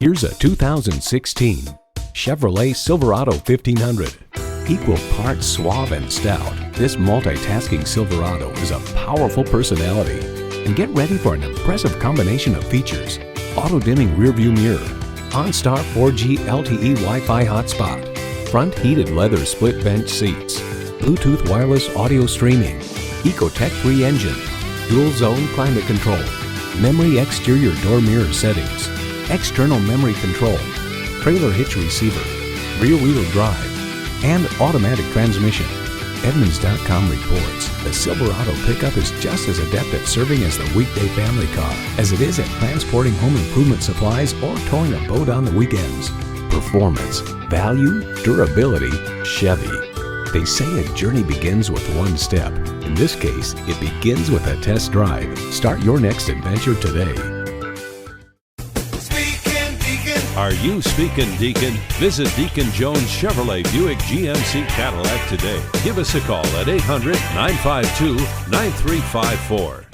Here's a 2016 Chevrolet Silverado 1500. Equal parts suave and stout, this multitasking Silverado is a powerful personality. And get ready for an impressive combination of features: auto-dimming rearview mirror, OnStar 4G LTE Wi-Fi hotspot, front heated leather split bench seats, Bluetooth wireless audio streaming, Ecotech-free engine, dual zone climate control, memory exterior door mirror settings, external memory control, trailer hitch receiver, rear-wheel drive, and automatic transmission. Edmunds.com reports the Silverado pickup is just as adept at serving as the weekday family car as it is at transporting home improvement supplies or towing a boat on the weekends. Performance, value, durability, Chevy. They say a journey begins with one step. In this case, it begins with a test drive. Start your next adventure today. Are you speaking Deacon? Visit Deacon Jones Chevrolet Buick GMC Cadillac today. Give us a call at 800-952-9354.